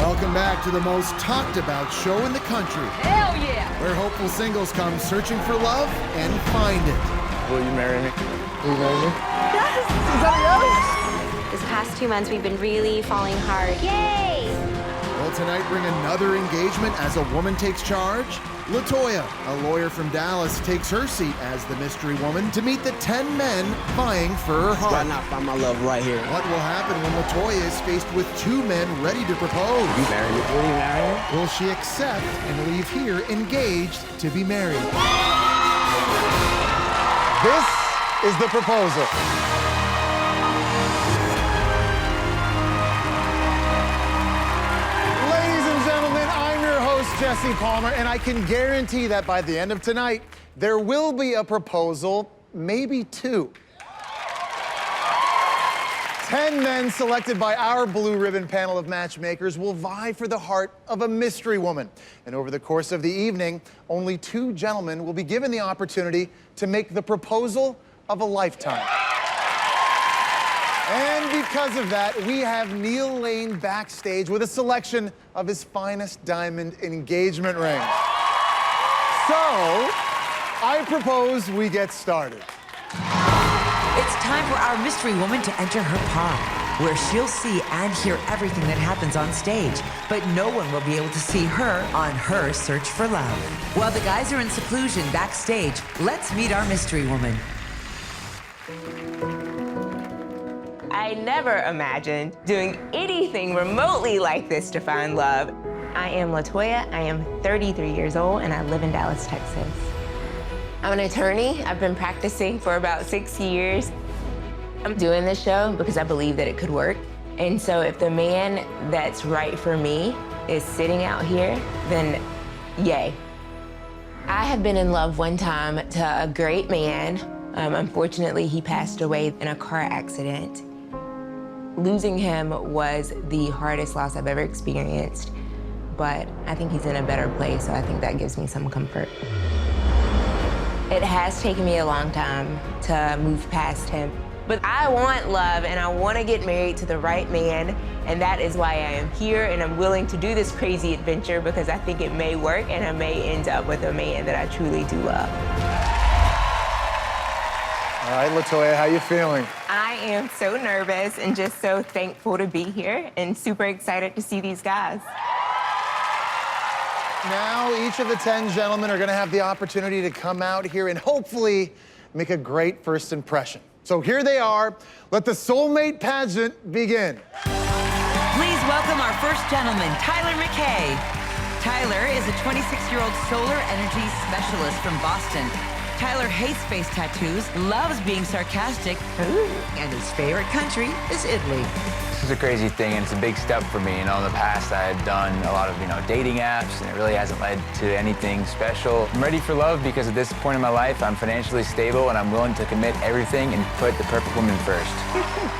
Welcome back to the most talked about show in the country. Hell yeah! Where hopeful singles come searching for love and find it. Will you marry me? Will you marry me? Yes! Somebody else? This past 2 months, we've been really falling hard. Yay! Will tonight bring another engagement as a woman takes charge? Latoya, a lawyer from Dallas, takes her seat as the mystery woman to meet the 10 men vying for her heart. Why not find my love right here? What will happen when Latoya is faced with 2 men ready to propose? You marry me? Will you marry me? Will she accept and leave here engaged to be married? This is the proposal. Jesse Palmer, and I can guarantee that by the end of tonight, there will be a proposal, maybe 2. 10 men selected by our blue ribbon panel of matchmakers will vie for the heart of a mystery woman. And over the course of the evening, only 2 gentlemen will be given the opportunity to make the proposal of a lifetime. And because of that, we have Neil Lane backstage with a selection of his finest diamond engagement rings. So, I propose we get started. It's time for our mystery woman to enter her pod, where she'll see and hear everything that happens on stage, but no one will be able to see her on her search for love. While the guys are in seclusion backstage, let's meet our mystery woman. I never imagined doing anything remotely like this to find love. I am Latoya, I am 33 years old, and I live in Dallas, Texas. I'm an attorney. I've been practicing for about 6 years. I'm doing this show because I believe that it could work. And so if the man that's right for me is sitting out here, then yay. I have been in love one time to a great man. Unfortunately, he passed away in a car accident. Losing him was the hardest loss I've ever experienced, but I think he's in a better place, so I think that gives me some comfort. It has taken me a long time to move past him, but I want love and I want to get married to the right man, and that is why I am here and I'm willing to do this crazy adventure because I think it may work and I may end up with a man that I truly do love. All right, Latoya, how you feeling? I am so nervous and just so thankful to be here and super excited to see these guys. Now, each of the 10 gentlemen are gonna have the opportunity to come out here and hopefully make a great first impression. So here they are. Let the soulmate pageant begin. Please welcome our first gentleman, Tyler McKay. Tyler is a 26-year-old solar energy specialist from Boston. Tyler hates face tattoos, loves being sarcastic, and his favorite country is Italy. This is a crazy thing, and it's a big step for me. You know, in the past, I had done a lot of, dating apps, and it really hasn't led to anything special. I'm ready for love because at this point in my life, I'm financially stable, and I'm willing to commit everything and put the perfect woman first.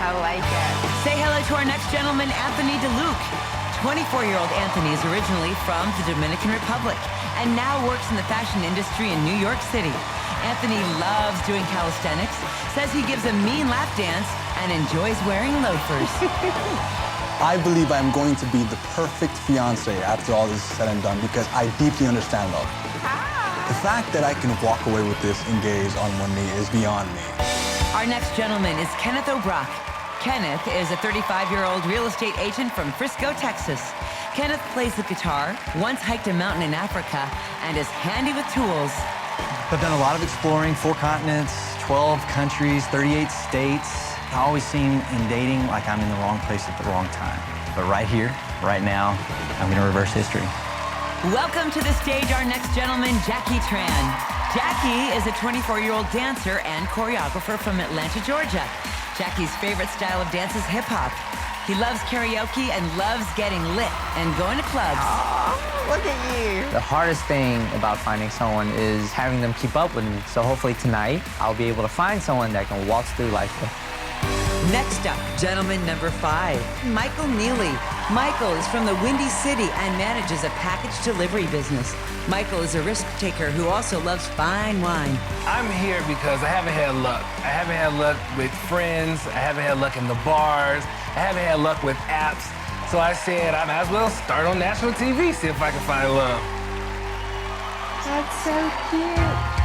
I like it. Say hello to our next gentleman, Anthony DeLuke. 24-year-old Anthony is originally from the Dominican Republic and now works in the fashion industry in New York City. Anthony loves doing calisthenics, says he gives a mean lap dance, and enjoys wearing loafers. I believe I'm going to be the perfect fiancé after all this is said and done because I deeply understand love. The fact that I can walk away with this engaged on one knee is beyond me. Our next gentleman is Kenneth O'Brock. Kenneth is a 35-year-old real estate agent from Frisco, Texas. Kenneth plays the guitar, once hiked a mountain in Africa, and is handy with tools. I've done a lot of exploring, 4 continents, 12 countries, 38 states. I always seem in dating like I'm in the wrong place at the wrong time. But right here, right now, I'm gonna reverse history. Welcome to the stage our next gentleman, Jackie Tran. Jackie is a 24-year-old dancer and choreographer from Atlanta, Georgia. Jackie's favorite style of dance is hip-hop. He loves karaoke and loves getting lit and going to clubs. Oh, look at you. The hardest thing about finding someone is having them keep up with me. So hopefully tonight, I'll be able to find someone that can waltz through life with. Next up, gentleman number 5, Michael Neely. Michael is from the Windy City and manages a package delivery business. Michael is a risk taker who also loves fine wine. I'm here because I haven't had luck. I haven't had luck with friends. I haven't had luck in the bars. I haven't had luck with apps. So I said I might as well start on national TV, see if I can find love. That's so cute.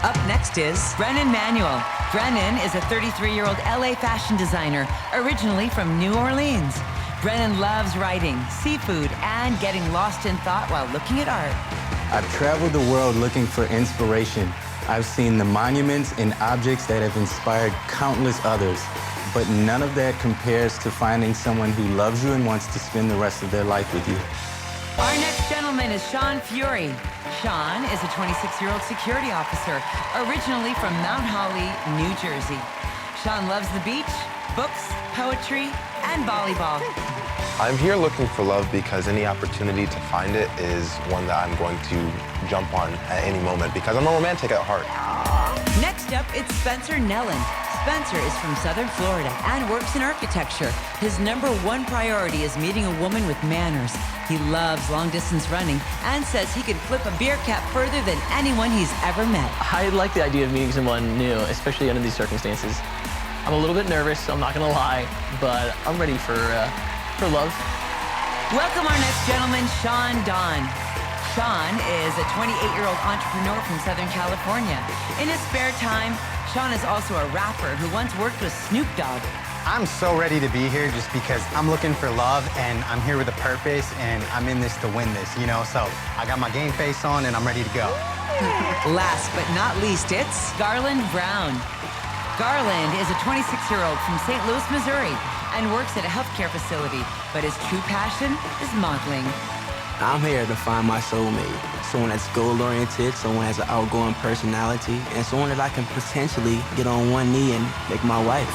Up next is Brennan Manuel. Brennan is a 33-year-old LA fashion designer, originally from New Orleans. Brennan loves writing, seafood, and getting lost in thought while looking at art. I've traveled the world looking for inspiration. I've seen the monuments and objects that have inspired countless others. But none of that compares to finding someone who loves you and wants to spend the rest of their life with you. Our next gentleman is Shawn Fury. Shawn is a 26-year-old security officer, originally from Mount Holly, New Jersey. Shawn loves the beach, books, poetry, and volleyball. I'm here looking for love because any opportunity to find it is one that I'm going to jump on at any moment because I'm a romantic at heart. Next up, it's Spencer Nelland. Spencer is from Southern Florida and works in architecture. His #1 priority is meeting a woman with manners. He loves long-distance running and says he can flip a beer cap further than anyone he's ever met. I like the idea of meeting someone new, especially under these circumstances. I'm a little bit nervous, I'm not gonna lie, but I'm ready for love. Welcome our next gentleman, Shawn Don. Shawn is a 28-year-old entrepreneur from Southern California. In his spare time, Shawn is also a rapper who once worked with Snoop Dogg. I'm so ready to be here just because I'm looking for love and I'm here with a purpose and I'm in this to win this, you know? So I got my game face on and I'm ready to go. Last but not least, it's Garland Brown. Garland is a 26-year-old from St. Louis, Missouri, and works at a healthcare facility, but his true passion is modeling. I'm here to find my soulmate, someone that's goal-oriented, someone has an outgoing personality, and someone that I can potentially get on one knee and make my wife.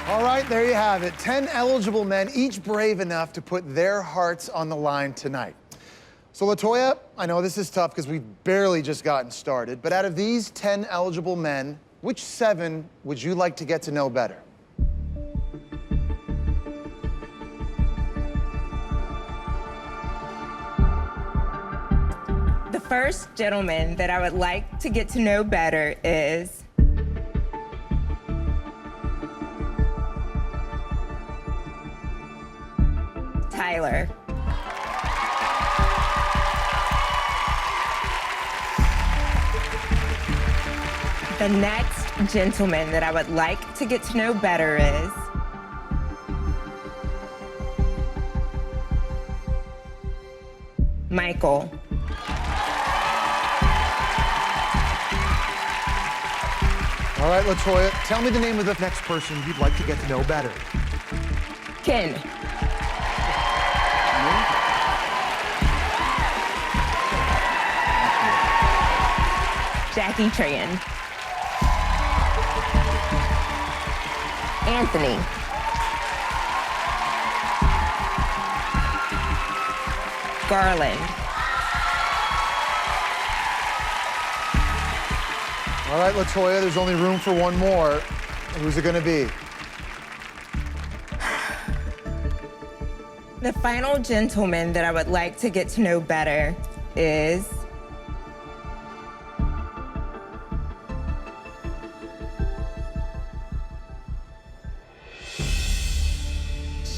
All right, there you have it. 10 eligible men, each brave enough to put their hearts on the line tonight. So, Latoya, I know this is tough because we've barely just gotten started, but out of these 10 eligible men, which 7 would you like to get to know better? The first gentleman that I would like to get to know better is Tyler. The next gentleman that I would like to get to know better is Michael. All right, Latoya, tell me the name of the next person you'd like to get to know better. Ken. Jackie Tran. Anthony. Garland. All right, Latoya, there's only room for one more. Who's it gonna be? The final gentleman that I would like to get to know better is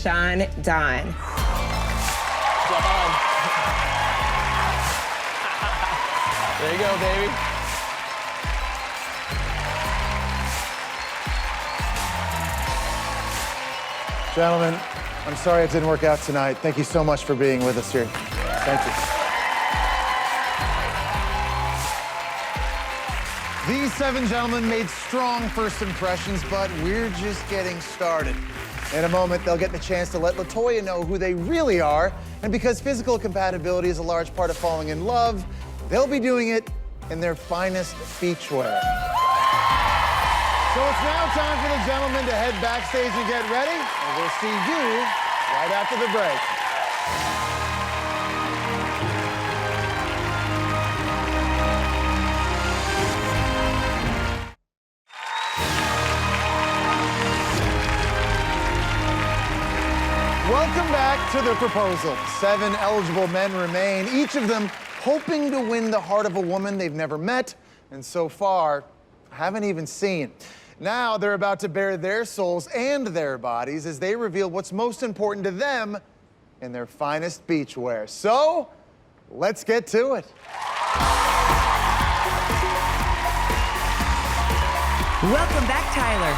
Shawn Don. There you go, baby. Gentlemen, I'm sorry it didn't work out tonight. Thank you so much for being with us here. Thank you. These 7 gentlemen made strong first impressions, but we're just getting started. In a moment, they'll get the chance to let Latoya know who they really are, and because physical compatibility is a large part of falling in love, they'll be doing it in their finest beachwear. So it's now time for the gentlemen to head backstage and get ready, and we'll see you right after the break. Welcome back to The Proposal. 7 eligible men remain, each of them hoping to win the heart of a woman they've never met, and so far, haven't even seen. Now they're about to bare their souls and their bodies as they reveal what's most important to them in their finest beachwear. So, let's get to it. Welcome back, Tyler.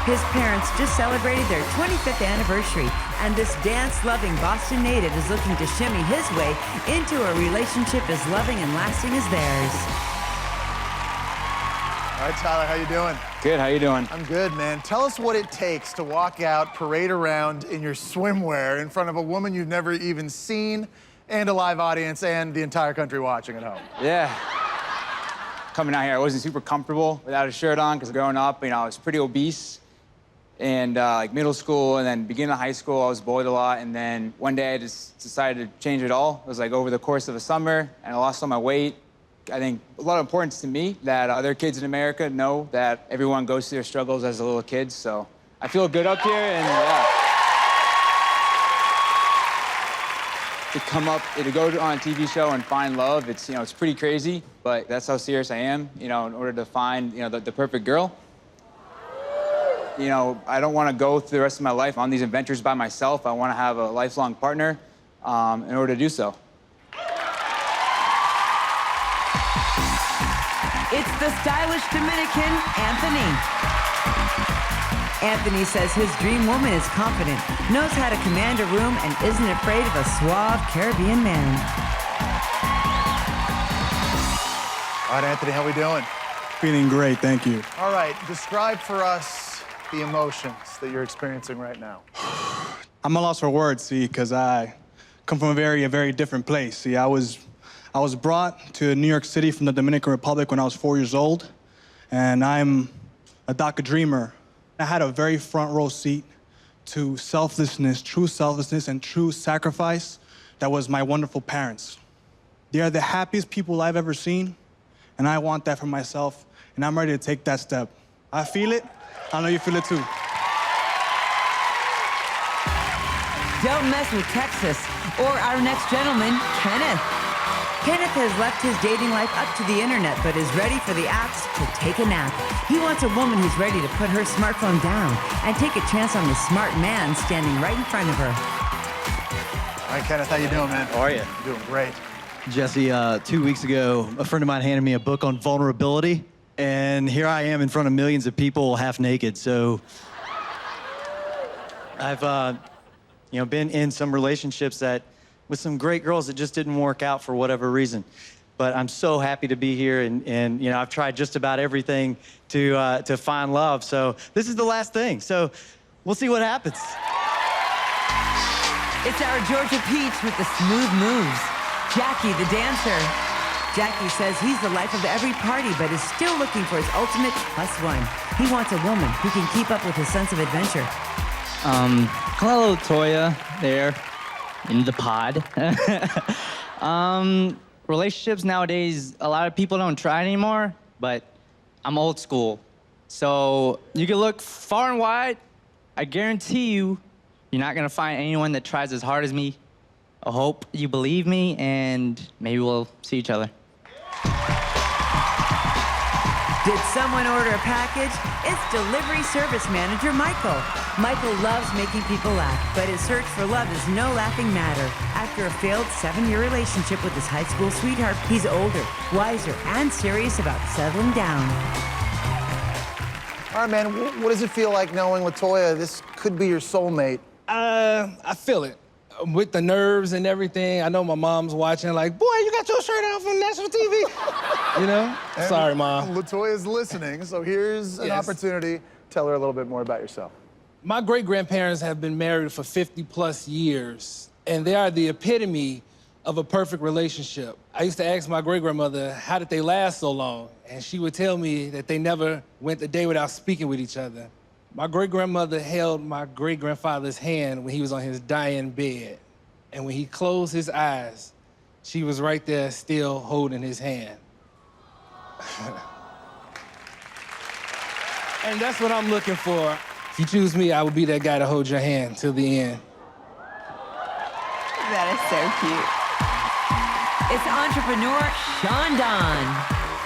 His parents just celebrated their 25th anniversary, and this dance-loving Boston native is looking to shimmy his way into a relationship as loving and lasting as theirs. All right, Tyler, how you doing? Good, how you doing? I'm good, man. Tell us what it takes to walk out, parade around in your swimwear in front of a woman you've never even seen, and a live audience, and the entire country watching at home. Yeah. Coming out here, I wasn't super comfortable without a shirt on, because growing up, I was pretty obese. And like middle school and then beginning of high school, I was bullied a lot. And then one day I just decided to change it all. It was like over the course of a summer, and I lost all my weight. I think a lot of importance to me that other kids in America know that everyone goes through their struggles as a little kid. So I feel good up here, and yeah. To come up, to go on a TV show and find love, it's, it's pretty crazy, but that's how serious I am, in order to find, the perfect girl. I don't want to go through the rest of my life on these adventures by myself. I want to have a lifelong partner in order to do so. It's the stylish Dominican, Anthony. Anthony says his dream woman is confident, knows how to command a room, and isn't afraid of a suave Caribbean man. All right, Anthony, how we doing? Feeling great, thank you. All right, describe for us the emotions that you're experiencing right now. I'm at a loss for words, see, because I come from a very different place. See, I was brought to New York City from the Dominican Republic when I was 4 years old, and I'm a DACA dreamer. I had a very front row seat to selflessness, true selflessness and true sacrifice that was my wonderful parents. They are the happiest people I've ever seen, and I want that for myself, and I'm ready to take that step. I feel it. I know you feel it too. Don't mess with Texas, or our next gentleman, Kenneth. Kenneth has left his dating life up to the internet, but is ready for the apps to take a nap. He wants a woman who's ready to put her smartphone down and take a chance on the smart man standing right in front of her. All right, Kenneth, how you doing, man? How are you? Doing great. Jesse, 2 weeks ago, a friend of mine handed me a book on vulnerability, and here I am in front of millions of people half naked. So I've been in some relationships with some great girls that just didn't work out for whatever reason. But I'm so happy to be here, and I've tried just about everything to find love. So this is the last thing. So we'll see what happens. It's our Georgia Peach with the smooth moves, Jackie the dancer. Jackie says he's the life of every party, but is still looking for his ultimate +1. He wants a woman who can keep up with his sense of adventure. Hello, Latoya, there in the pod. Relationships nowadays, a lot of people don't try anymore, but I'm old school. So you can look far and wide. I guarantee you're not gonna find anyone that tries as hard as me. I hope you believe me, and maybe we'll see each other. Did someone order a package? It's delivery service manager Michael. Michael loves making people laugh, but his search for love is no laughing matter. After a failed 7-year relationship with his high school sweetheart, he's older, wiser, and serious about settling down. All right, man, what does it feel like knowing, Latoya, this could be your soulmate? I feel it. With the nerves and everything, I know my mom's watching like, boy, you got your shirt out from national TV. And Sorry, Mom. Latoya's listening, so here's an opportunity. Tell her a little bit more about yourself. My great-grandparents have been married for 50+ years, and they are the epitome of a perfect relationship. I used to ask my great-grandmother, how did they last so long? And she would tell me that they never went a day without speaking with each other. My great-grandmother held my great-grandfather's hand when he was on his dying bed. And when he closed his eyes, she was right there still holding his hand. And that's what I'm looking for. If you choose me, I will be that guy to hold your hand till the end. That is so cute. It's entrepreneur Shawn.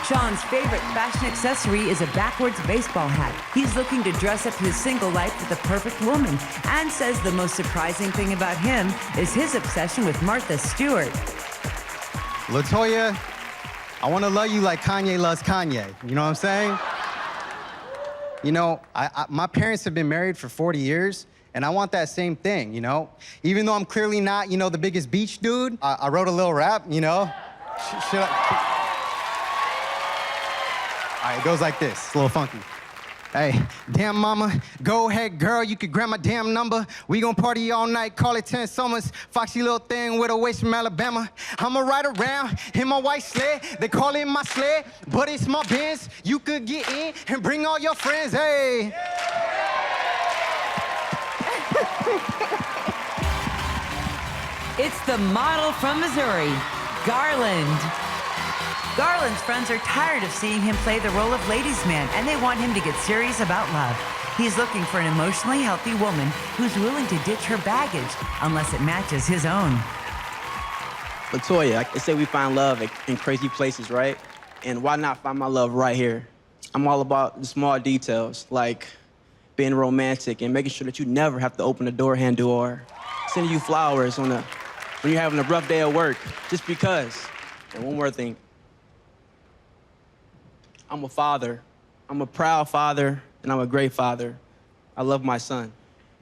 Shawn's favorite fashion accessory is a backwards baseball hat. He's looking to dress up his single life with the perfect woman and says the most surprising thing about him is his obsession with Martha Stewart. Latoya, I want to love you like Kanye loves Kanye. You know what I'm saying? You know, my parents have been married for 40 years, and I want that same thing, you know? Even though I'm clearly not, you know, the biggest beach dude, I wrote a little rap, you know? Should I? All right, it goes like this. It's a little funky. Hey, damn mama, go ahead, girl, you could grab my damn number. We gon' party all night, call it 10 summers. Foxy little thing with a waist from Alabama. I'ma ride around in my white sled. They call it my sled, but it's my Benz. You could get in and bring all your friends, hey. It's the model from Missouri, Garland. Garland's friends are tired of seeing him play the role of ladies' man, and they want him to get serious about love. He's looking for an emotionally healthy woman who's willing to ditch her baggage unless it matches his own. Latoya, I say we find love in crazy places, right? And why not find my love right here? I'm all about the small details, like being romantic and making sure that you never have to open the door handle or sending you flowers when you're having a rough day at work, just because. And one more thing. I'm a father. I'm a proud father, and I'm a great father. I love my son.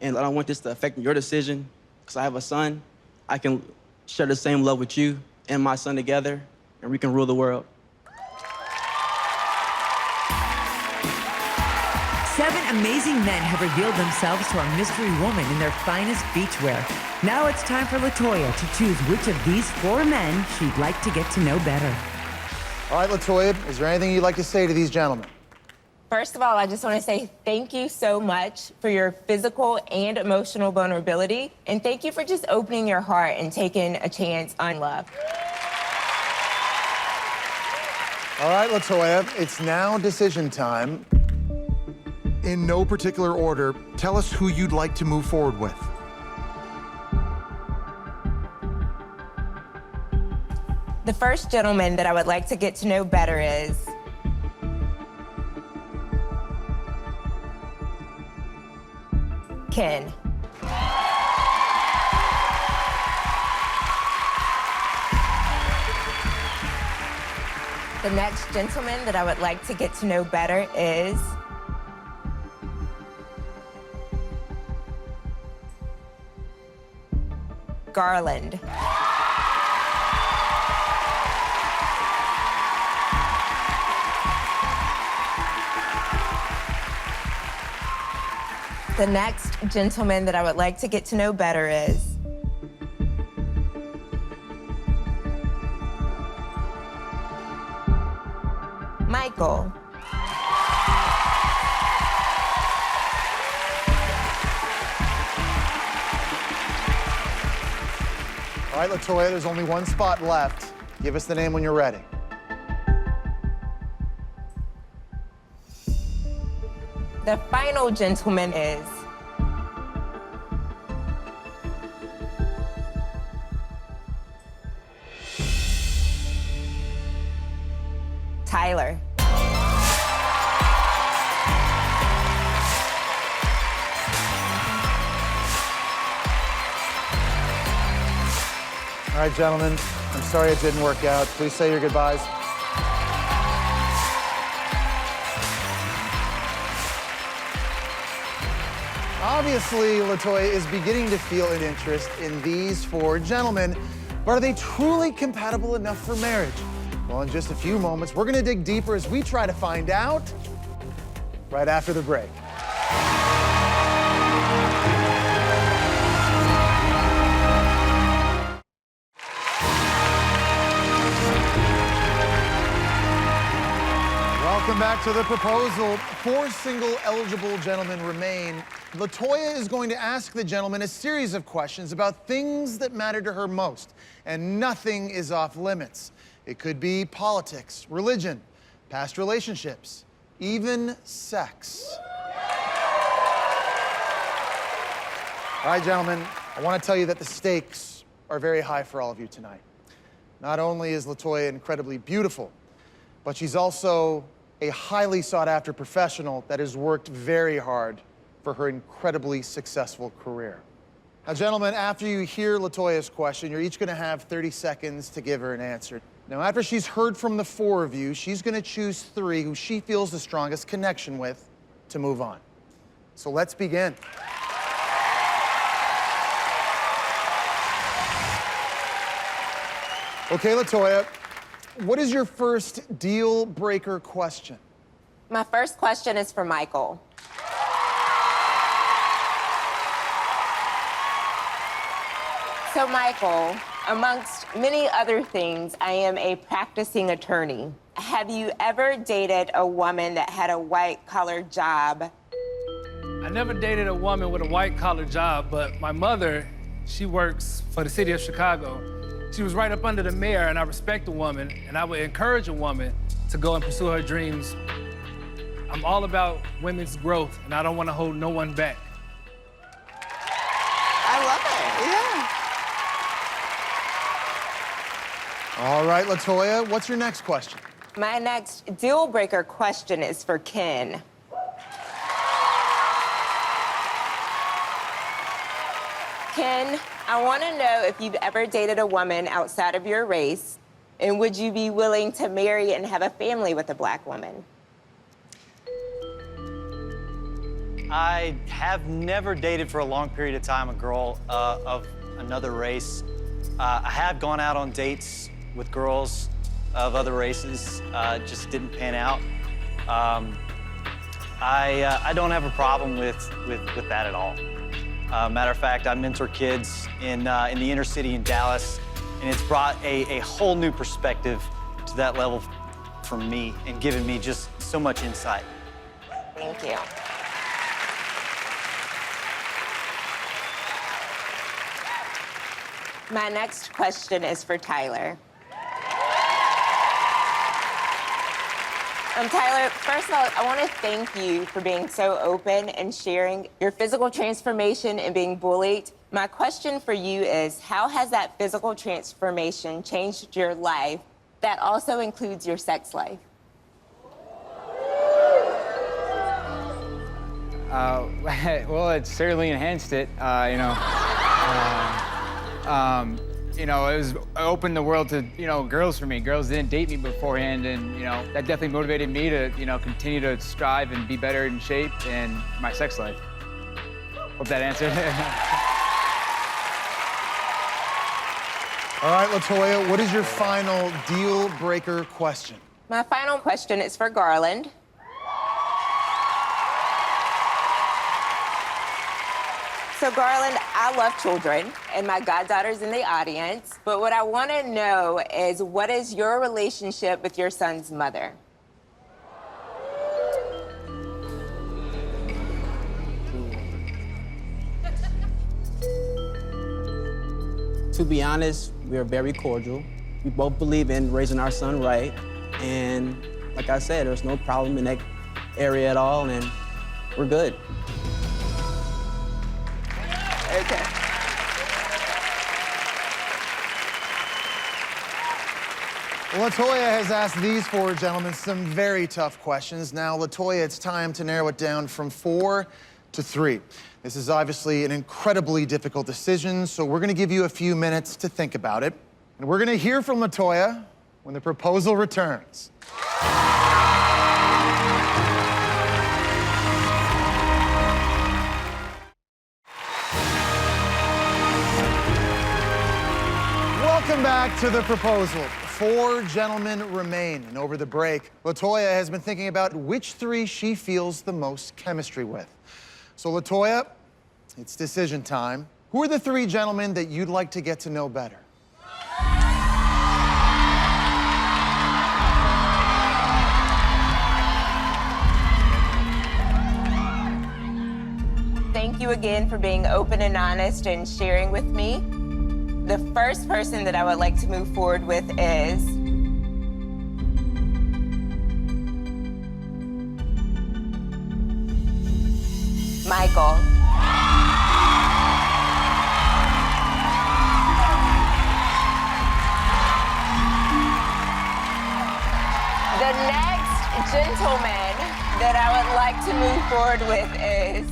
And I don't want this to affect your decision, because I have a son. I can share the same love with you and my son together, and we can rule the world. 7 amazing men have revealed themselves to our mystery woman in their finest beachwear. Now it's time for Latoya to choose which of these 4 men she'd like to get to know better. All right, Latoya, is there anything you'd like to say to these gentlemen? First of all, I just want to say thank you so much for your physical and emotional vulnerability. And thank you for just opening your heart and taking a chance on love. All right, Latoya, it's now decision time. In no particular order, tell us who you'd like to move forward with. The first gentleman that I would like to get to know better is Ken. The next gentleman that I would like to get to know better is Garland. The next gentleman that I would like to get to know better is Michael. All right, Latoya, there's only one spot left. Give us the name when you're ready. The final gentleman is Tyler. All right, gentlemen, I'm sorry it didn't work out. Please say your goodbyes. Obviously, Latoya is beginning to feel an interest in these 4 gentlemen, but are they truly compatible enough for marriage? Well, in just a few moments, we're gonna dig deeper as we try to find out right after the break. Welcome back to the proposal. 4 single eligible gentlemen remain. Latoya is going to ask the gentlemen a series of questions about things that matter to her most, and nothing is off limits. It could be politics, religion, past relationships, even sex. All right, gentlemen, I want to tell you that the stakes are very high for all of you tonight. Not only is Latoya incredibly beautiful, but she's also a highly sought-after professional that has worked very hard for her incredibly successful career. Now, gentlemen, after you hear Latoya's question, you're each gonna have 30 seconds to give her an answer. Now, after she's heard from the four of you, she's gonna choose three who she feels the strongest connection with to move on. So let's begin. Okay, Latoya, what is your first deal breaker question? My first question is for Michael. So Michael, amongst many other things, I am a practicing attorney. Have you ever dated a woman that had a white-collar job? I never dated a woman with a white-collar job, but my mother, she works for the city of Chicago. She was right up under the mayor, and I respect a woman, and I would encourage a woman to go and pursue her dreams. I'm all about women's growth, and I don't want to hold no one back. I love it, yeah. All right, Latoya, what's your next question? My next deal breaker question is for Ken. Ken, I want to know if you've ever dated a woman outside of your race, and would you be willing to marry and have a family with a black woman? I have never dated for a long period of time a girl of another race. I have gone out on dates with girls of other races, just didn't pan out. I don't have a problem with that at all. Matter of fact, I mentor kids in the inner city in Dallas, and it's brought a whole new perspective to that level for me and given me just so much insight. Thank you. My next question is for Tyler. Tyler, first of all, I want to thank you for being so open and sharing your physical transformation and being bullied. My question for you is, how has that physical transformation changed your life that also includes your sex life? Well, it certainly enhanced it, it opened the world to, girls for me. Girls didn't date me beforehand, and, that definitely motivated me to, continue to strive and be better in shape in my sex life. Hope that answered. All right, Latoya, what is your final deal breaker question? My final question is for Garland. So Garland, I love children, and my goddaughter's in the audience, but what I want to know is, what is your relationship with your son's mother? To be honest, we are very cordial. We both believe in raising our son right, and like I said, there's no problem in that area at all, and we're good. Okay. Well, Latoya has asked these four gentlemen some very tough questions. Now, Latoya, it's time to narrow it down from 4 to 3. This is obviously an incredibly difficult decision, so we're gonna give you a few minutes to think about it. And we're gonna hear from Latoya when the proposal returns. Welcome back to the proposal. 4 gentlemen remain, and over the break, Latoya has been thinking about which 3 she feels the most chemistry with. So Latoya, it's decision time. Who are the 3 gentlemen that you'd like to get to know better? Thank you again for being open and honest and sharing with me. The first person that I would like to move forward with is Michael. The next gentleman that I would like to move forward with is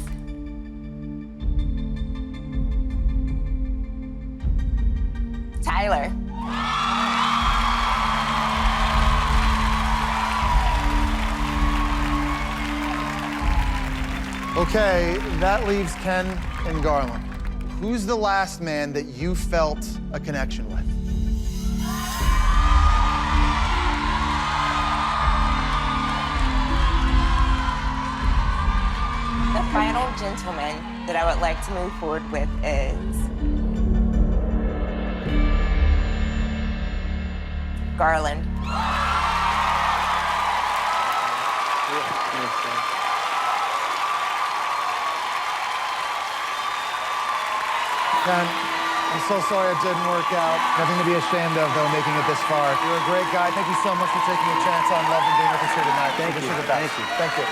Tyler. Okay, that leaves Ken and Garland. Who's the last man that you felt a connection with? The final gentleman that I would like to move forward with is Garland. Ken, I'm so sorry it didn't work out. Nothing to be ashamed of, though, making it this far. You're a great guy. Thank you so much for taking a chance on love and being with us here tonight. Thank you. Thank you. Thank you.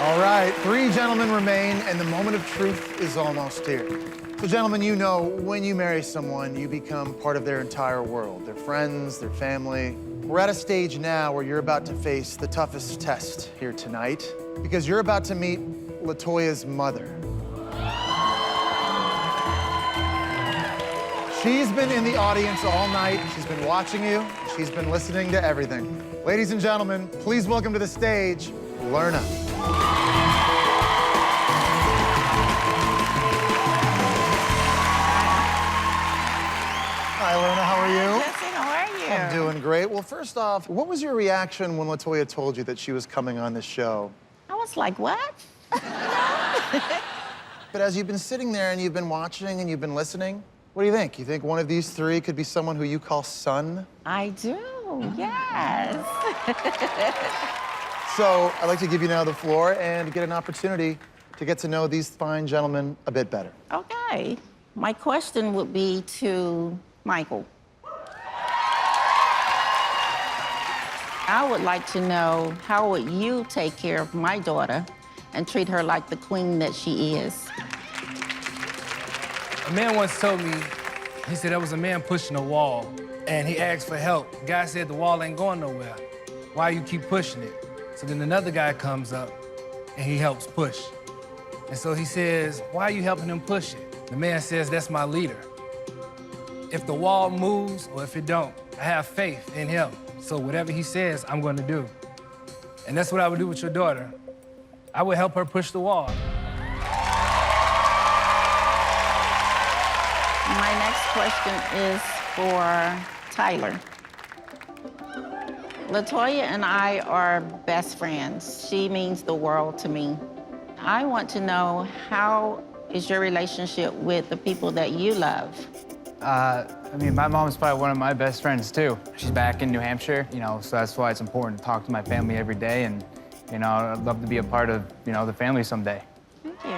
All right, 3 gentlemen remain, and the moment of truth is almost here. So, gentlemen, you know, when you marry someone, you become part of their entire world, their friends, their family. We're at a stage now where you're about to face the toughest test here tonight, because you're about to meet Latoya's mother. She's been in the audience all night. She's been watching you. She's been listening to everything. Ladies and gentlemen, please welcome to the stage, Lorna. Hi, Lorna, how are you? Jesse, how are you? I'm doing great. Well, first off, what was your reaction when Latoya told you that she was coming on this show? I was like, what? But as you've been sitting there and you've been watching and you've been listening, what do you think? You think one of these 3 could be someone who you call son? I do, yes. So I'd like to give you now the floor and get an opportunity to get to know these fine gentlemen a bit better. Okay. My question would be to Michael. I would like to know, how would you take care of my daughter and treat her like the queen that she is? A man once told me, he said there was a man pushing a wall, and he asked for help. The guy said the wall ain't going nowhere. Why you keep pushing it? So then another guy comes up, and he helps push. And so he says, why are you helping him push it? The man says, that's my leader. If the wall moves or if it don't, I have faith in him. So whatever he says, I'm going to do. And that's what I would do with your daughter. I would help her push the wall. My next question is for Tyler. Latoya and I are best friends. She means the world to me. I want to know, how is your relationship with the people that you love? I mean, my mom's probably one of my best friends, too. She's back in New Hampshire, you know, so that's why it's important to talk to my family every day. And, you know, I'd love to be a part of, you know, the family someday. Thank you.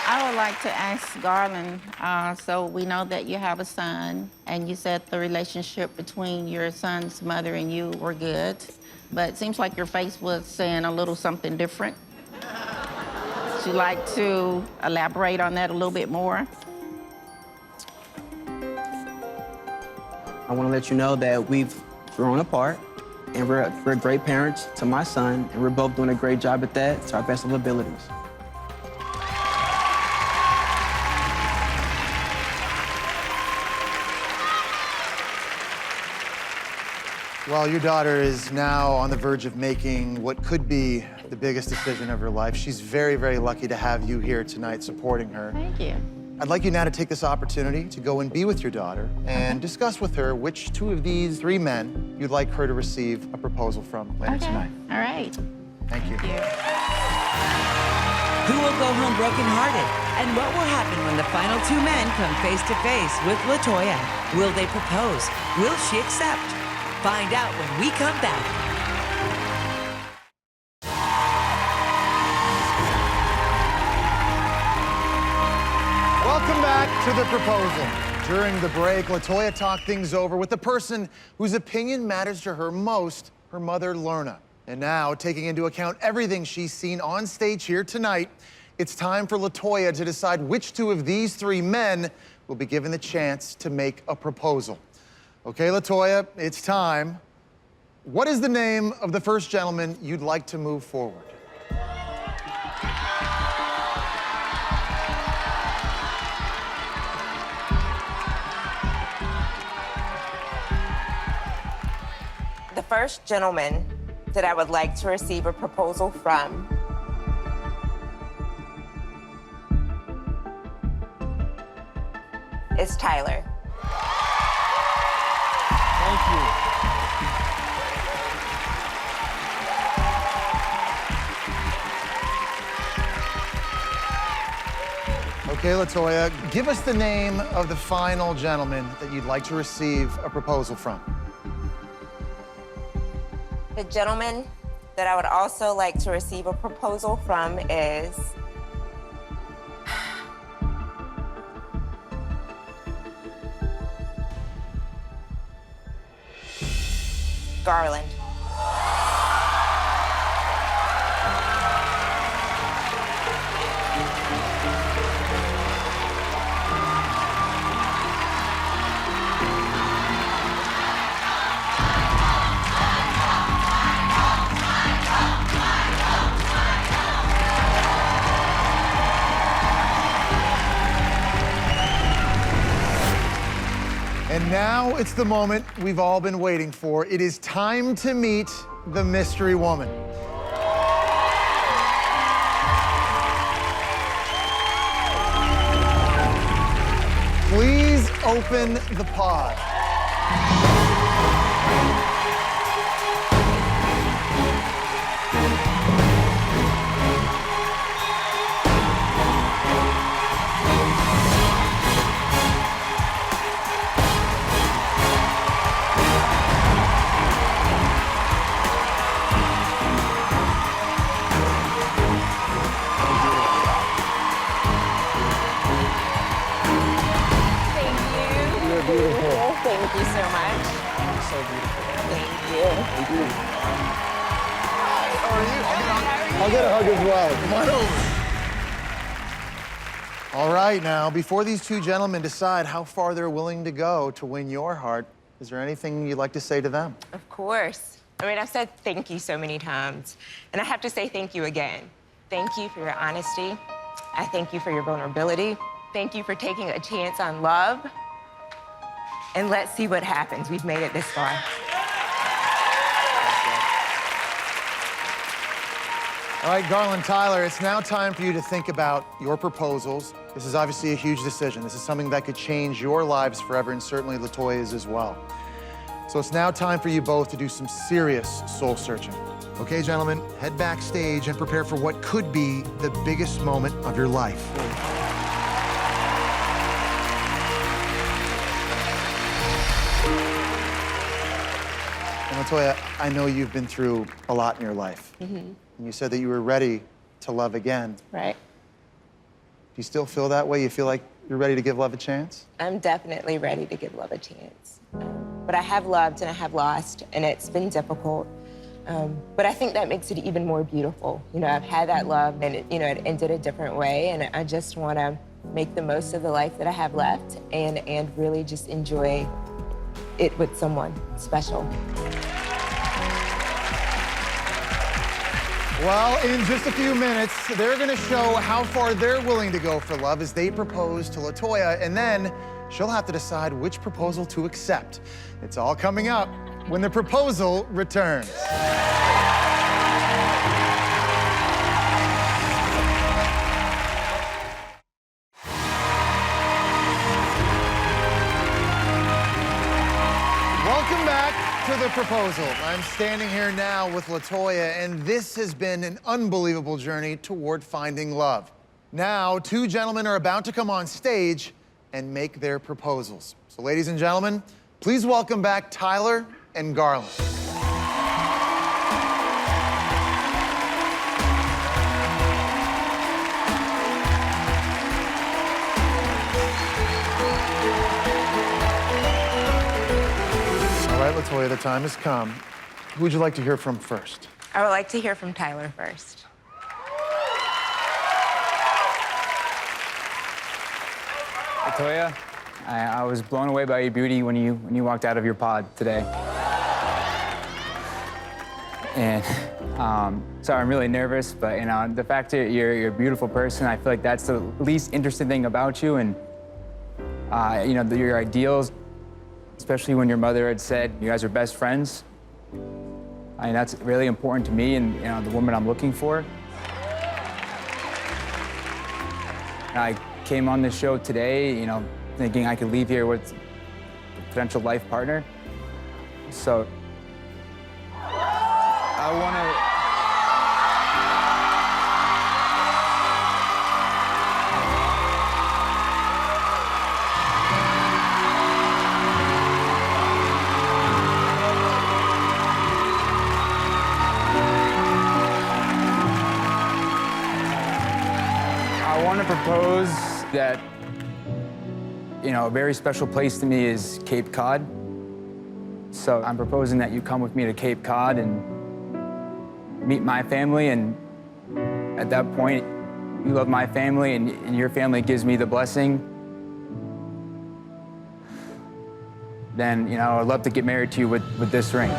I would like to ask Garland, so we know that you have a son, and you said the relationship between your son's mother and you were good, but it seems like your face was saying a little something different. Would you like to elaborate on that a little bit more? I want to let you know that we've grown apart, and we're great parents to my son, and we're both doing a great job at that to our best of abilities. Well, your daughter is now on the verge of making what could be the biggest decision of her life. She's very, very lucky to have you here tonight supporting her. Thank you. I'd like you now to take this opportunity to go and be with your daughter and discuss with her which 2 of these 3 men you'd like her to receive a proposal from later tonight. All right. Thank you. Who will go home brokenhearted? And what will happen when the final 2 men come face to face with Latoya? Will they propose? Will she accept? Find out when we come back. Welcome back to The Proposal. During the break, Latoya talked things over with the person whose opinion matters to her most, her mother, Lorna. And now, taking into account everything she's seen on stage here tonight, it's time for Latoya to decide which 2 of these 3 men will be given the chance to make a proposal. Okay, Latoya, it's time. What is the name of the first gentleman you'd like to move forward? The first gentleman that I would like to receive a proposal from is Tyler. Thank you. Okay, Latoya, give us the name of the final gentleman that you'd like to receive a proposal from. The gentleman that I would also like to receive a proposal from is Garland. And now it's the moment we've all been waiting for. It is time to meet the mystery woman. Please open the pod. Thank you so much. You're so beautiful. Thank you. Thank you. How are you? I'll get a hug as well. Come on over. All right, now, before these two gentlemen decide how far they're willing to go to win your heart, is there anything you'd like to say to them? Of course. I mean, I've said thank you so many times, and I have to say thank you again. Thank you for your honesty. I thank you for your vulnerability. Thank you for taking a chance on love. And let's see what happens. We've made it this far. All right, Garland, Tyler, it's now time for you to think about your proposals. This is obviously a huge decision. This is something that could change your lives forever, and certainly Latoya's as well. So it's now time for you both to do some serious soul searching. Okay, gentlemen, head backstage and prepare for what could be the biggest moment of your life. And Latoya, I know you've been through a lot in your life. And you said that you were ready to love again. Right. Do you still feel that way? You feel like you're ready to give love a chance? I'm definitely ready to give love a chance. But I have loved and I have lost, and it's been difficult. But I think that makes it even more beautiful. You know, I've had that love, and it ended a different way, and I just want to make the most of the life that I have left and really just enjoy it with someone special. Well, in just a few minutes, they're gonna show how far they're willing to go for love as they propose to Latoya, and then she'll have to decide which proposal to accept. It's all coming up when the proposal returns. Welcome back to the proposal. I'm standing here now with Latoya, and this has been an unbelievable journey toward finding love. Now, two gentlemen are about to come on stage and make their proposals. So, ladies and gentlemen, please welcome back Tyler and Garland. All right, Latoya, the time has come. Who would you like to hear from first? I would like to hear from Tyler first. Latoya, I was blown away by your beauty when you walked out of your pod today. And sorry, I'm really nervous, but you know, the fact that you're a beautiful person, I feel like that's the least interesting thing about you. And you know, your ideals, especially when your mother had said you guys are best friends. I mean, that's really important to me and you know, the woman I'm looking for. And I came on this show today, you know, thinking I could leave here with a potential life partner. So I want to. I want to propose that, you know, a very special place to me is Cape Cod. So I'm proposing that you come with me to Cape Cod and meet my family, and at that point, you love my family and your family gives me the blessing. Then, you know, I'd love to get married to you with this ring.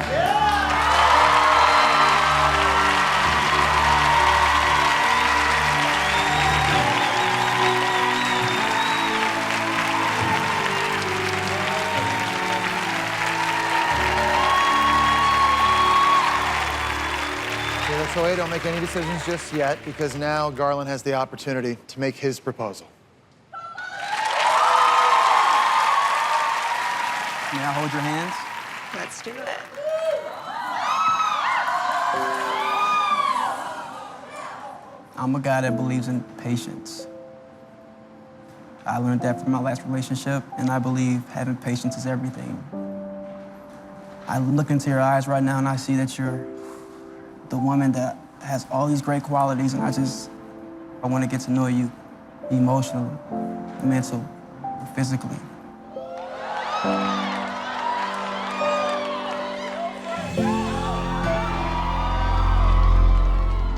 Latoya, don't make any decisions just yet, because now Garland has the opportunity to make his proposal. May I hold your hands? Let's do it. I'm a guy that believes in patience. I learned that from my last relationship, and I believe having patience is everything. I look into your eyes right now, and I see that you're the woman that has all these great qualities, and I want to get to know you emotionally, mentally, physically.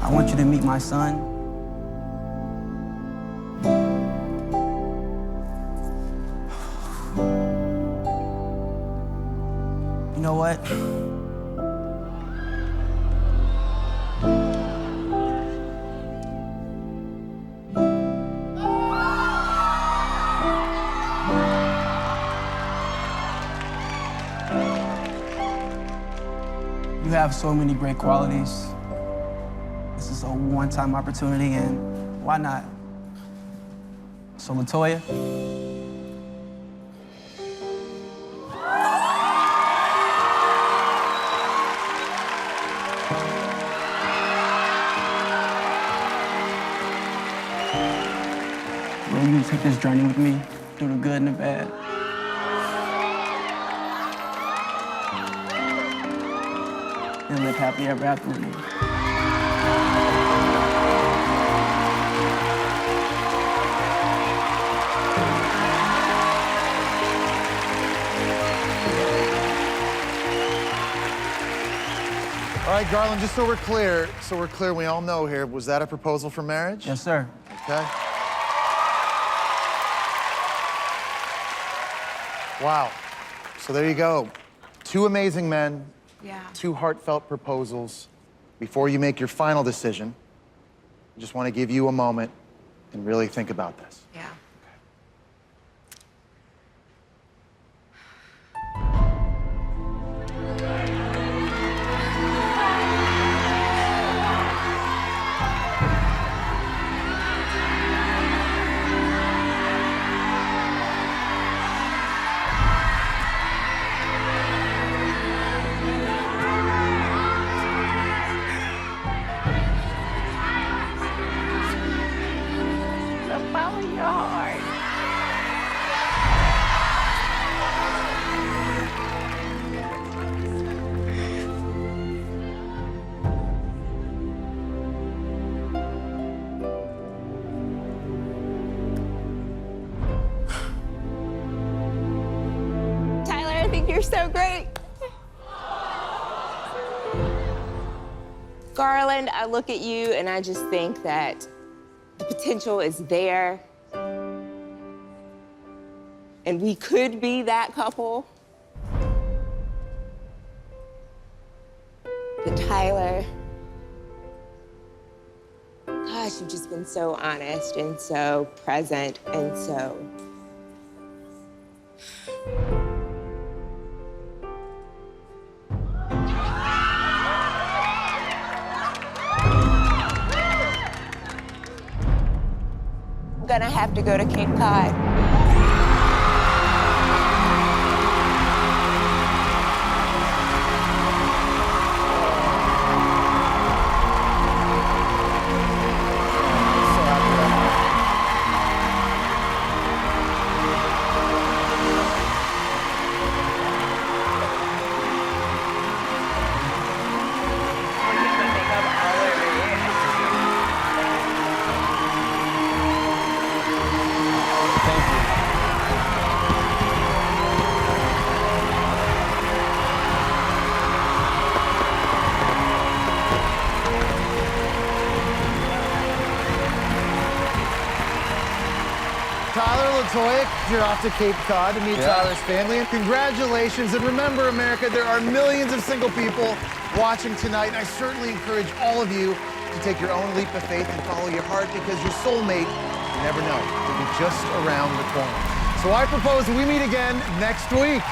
I want you to meet my son. You know what? You have so many great qualities. This is a one-time opportunity, and why not? So, Latoya. Will you take this journey with me through the good and the bad? And live happily ever after with me. All right, Garland, just so we're clear, we all know here, was that a proposal for marriage? Yes, sir. Okay. Wow. So there you go. Two amazing men. Yeah. Two heartfelt proposals. Before you make your final decision, I just want to give you a moment and really think about this. Yeah. Follow your heart. Tyler, I think you're so great. Garland, I look at you and I just think that the potential is there. and we could be that couple. But Tyler, gosh, you've just been so honest and so present and so... I'm gonna have to go to Cape Cod. Tyler, Latoya, you're off to Cape Cod to meet Tyler's family. And congratulations. And remember, America, there are millions of single people watching tonight. And I certainly encourage all of you to take your own leap of faith and follow your heart, because your soulmate, you never know, will be just around the corner. So I propose we meet again next week.